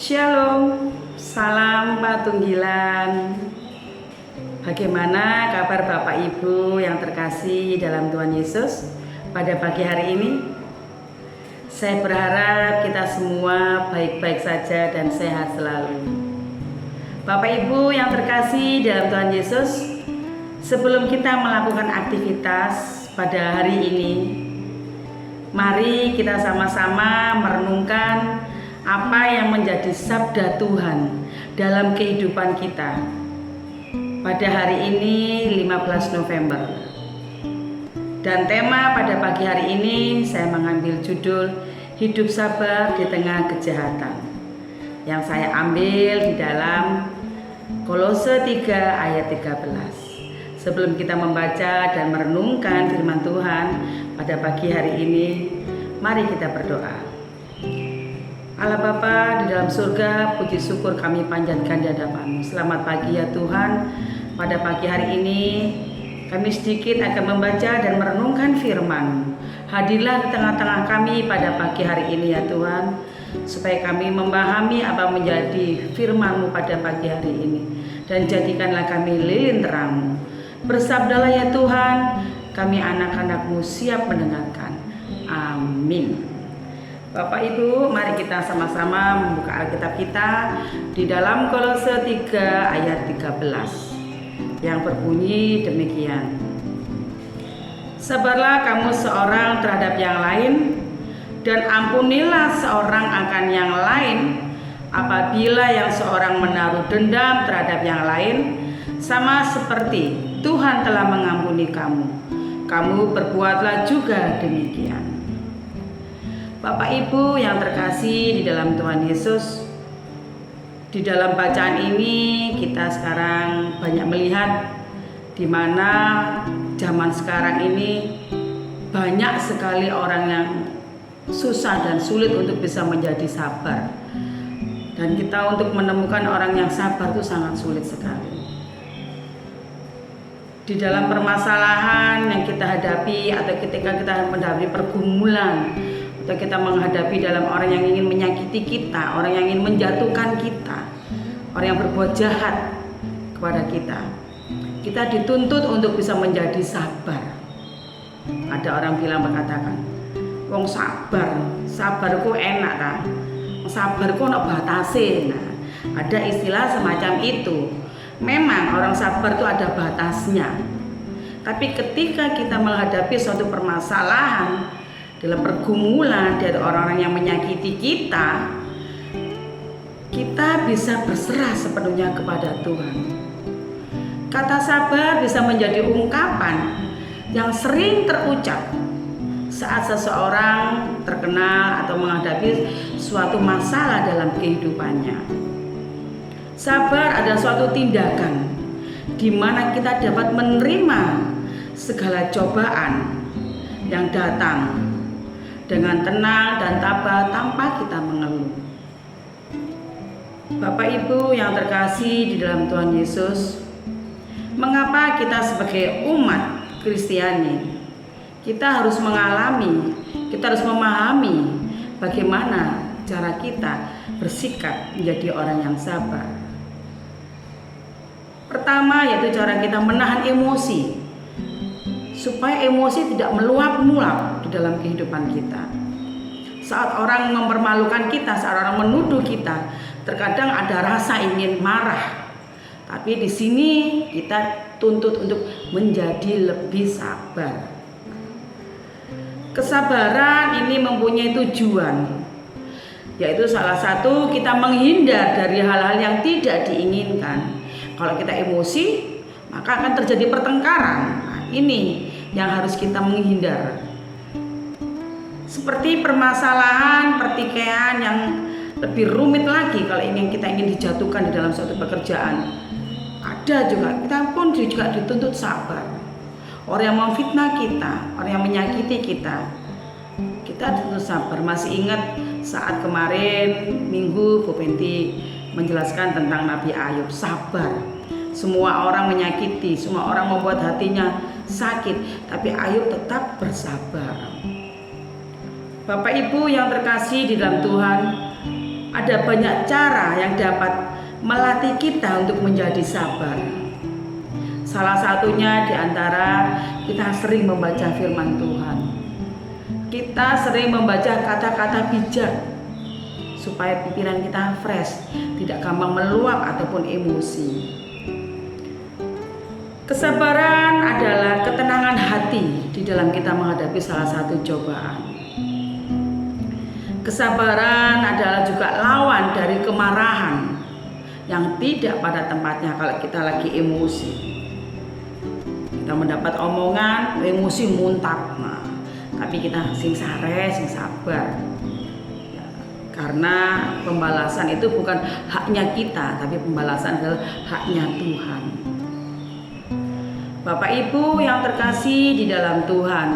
Shalom, salam patunggilan. Bagaimana kabar Bapak Ibu yang terkasih dalam Tuhan Yesus pada pagi hari ini? Saya berharap kita semua baik-baik saja dan sehat selalu. Bapak Ibu yang terkasih dalam Tuhan Yesus, sebelum kita melakukan aktivitas pada hari ini, mari kita sama-sama merenungkan apa yang menjadi sabda Tuhan dalam kehidupan kita pada hari ini 15 November. Dan tema pada pagi hari ini saya mengambil judul Hidup Sabar di Tengah Kejahatan, yang saya ambil di dalam Kolose 3 ayat 13. Sebelum kita membaca dan merenungkan firman Tuhan pada pagi hari ini, mari kita berdoa. Allah Bapa di dalam surga, puji syukur kami panjatkan di hadapan-Mu. Selamat pagi ya Tuhan. Pada pagi hari ini kami sedikit akan membaca dan merenungkan firman-Mu. Hadirlah di tengah-tengah kami pada pagi hari ini ya Tuhan, supaya kami memahami apa menjadi firman-Mu pada pagi hari ini. Dan jadikanlah kami lilin terang-Mu. Bersabdalah ya Tuhan, kami anak-anak-Mu siap mendengarkan. Amin. Bapak Ibu, mari kita sama-sama membuka Alkitab kita di dalam Kolose 3 ayat 13 yang berbunyi demikian. Sabarlah kamu seorang terhadap yang lain, dan ampunilah seorang akan yang lain apabila yang seorang menaruh dendam terhadap yang lain, sama seperti Tuhan telah mengampuni kamu. Kamu berbuatlah juga demikian. Bapak Ibu yang terkasih di dalam Tuhan Yesus, di dalam bacaan ini kita sekarang banyak melihat di mana zaman sekarang ini banyak sekali orang yang susah dan sulit untuk bisa menjadi sabar. Dan kita untuk menemukan orang yang sabar itu sangat sulit sekali. Di dalam permasalahan yang kita hadapi atau ketika kita menghadapi pergumulan, atau kita menghadapi dalam orang yang ingin menyakiti kita, orang yang ingin menjatuhkan kita, orang yang berbuat jahat kepada kita, kita dituntut untuk bisa menjadi sabar. Ada orang bilang berkatakan, wong sabarku enak kan, sabarku nak batase. Nah, ada istilah semacam itu. Memang orang sabar itu ada batasnya. Tapi ketika kita menghadapi suatu permasalahan, dalam pergumulan dari orang-orang yang menyakiti kita, kita bisa berserah sepenuhnya kepada Tuhan. Kata sabar bisa menjadi ungkapan yang sering terucap saat seseorang terkenal atau menghadapi suatu masalah dalam kehidupannya. Sabar adalah suatu tindakan di mana kita dapat menerima segala cobaan yang datang dengan tenang dan tabah tanpa kita mengeluh. Bapak Ibu yang terkasih di dalam Tuhan Yesus, mengapa kita sebagai umat Kristiani kita harus mengalami, kita harus memahami bagaimana cara kita bersikap menjadi orang yang sabar. Pertama yaitu cara kita menahan emosi, supaya emosi tidak meluap-meluap di dalam kehidupan kita. Saat orang mempermalukan kita, saat orang menuduh kita, terkadang ada rasa ingin marah. Tapi di sini kita tuntut untuk menjadi lebih sabar. Kesabaran ini mempunyai tujuan, yaitu salah satu kita menghindar dari hal-hal yang tidak diinginkan. Kalau kita emosi, maka akan terjadi pertengkaran. Nah, ini yang harus kita menghindar. Seperti permasalahan pertikaian yang lebih rumit lagi kalau kita ingin dijatuhkan di dalam suatu pekerjaan. Ada juga, kita pun juga dituntut sabar. Orang yang memfitnah kita, orang yang menyakiti kita, kita dituntut sabar. Masih ingat saat kemarin Minggu Bu Penti menjelaskan tentang Nabi Ayub, sabar. Semua orang menyakiti, semua orang membuat hatinya sakit, tapi Ayub tetap bersabar. Bapak Ibu yang terkasih di dalam Tuhan, ada banyak cara yang dapat melatih kita untuk menjadi sabar. Salah satunya di antara kita sering membaca firman Tuhan. Kita sering membaca kata-kata bijak supaya pikiran kita fresh, tidak gampang meluap ataupun emosi. Kesabaran adalah ketenangan hati di dalam kita menghadapi salah satu cobaan. Kesabaran adalah juga lawan dari kemarahan yang tidak pada tempatnya kalau kita lagi emosi. Kita mendapat omongan, emosi muntah. Nah, tapi kita sing sare, sing sabar. Ya, karena pembalasan itu bukan haknya kita, tapi pembalasan adalah haknya Tuhan. Bapak Ibu yang terkasih di dalam Tuhan,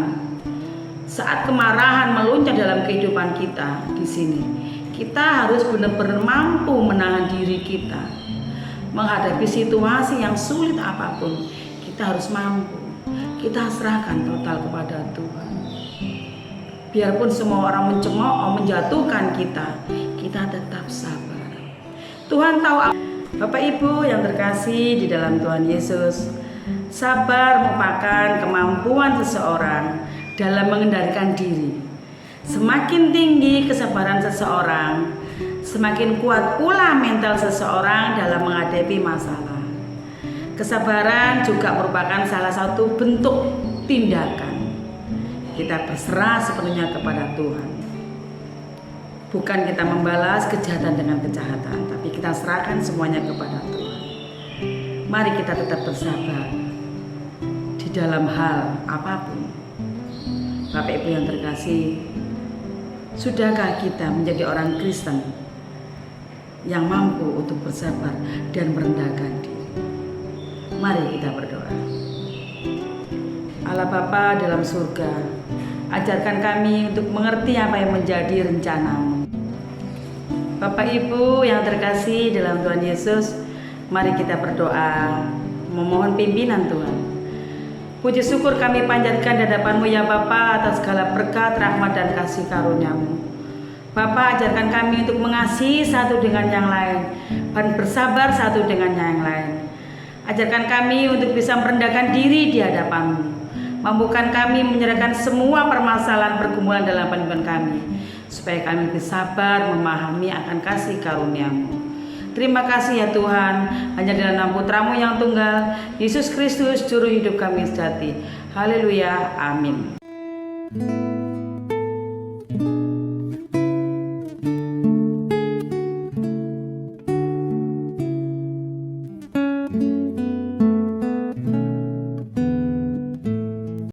saat kemarahan melonjak dalam kehidupan kita di sini, kita harus benar-benar mampu menahan diri kita. Menghadapi situasi yang sulit apapun, kita harus mampu. Kita serahkan total kepada Tuhan. Biarpun semua orang mencemooh, menjatuhkan kita, kita tetap sabar. Tuhan tahu. Bapak Ibu yang terkasih di dalam Tuhan Yesus, sabar merupakan kemampuan seseorang dalam mengendalikan diri. Semakin tinggi kesabaran seseorang, semakin kuat pula mental seseorang dalam menghadapi masalah. Kesabaran juga merupakan salah satu bentuk tindakan. Kita berserah sepenuhnya kepada Tuhan. Bukan kita membalas kejahatan dengan kejahatan, tapi kita serahkan semuanya kepada Tuhan. Mari kita tetap bersabar di dalam hal apapun. Bapak Ibu yang terkasih, sudahkah kita menjadi orang Kristen yang mampu untuk bersabar dan merendahkan diri? Mari kita berdoa. Allah Bapa dalam surga, ajarkan kami untuk mengerti apa yang menjadi rencana-Mu. Bapak Ibu yang terkasih dalam Tuhan Yesus, mari kita berdoa, memohon pimpinan Tuhan. Puji syukur kami panjatkan di hadapan-Mu ya Bapa atas segala berkat, rahmat dan kasih karunia-Mu. Bapa, ajarkan kami untuk mengasihi satu dengan yang lain dan bersabar satu dengan yang lain. Ajarkan kami untuk bisa merendahkan diri di hadapan-Mu. Mampukan kami menyerahkan semua permasalahan pergumulan dalam kehidupan kami, supaya kami bisa sabar memahami akan kasih karunia-Mu. Terima kasih ya Tuhan, hanya dalam nama Putra-Mu yang tunggal, Yesus Kristus, Juru hidup kami sejati. Haleluya, amin.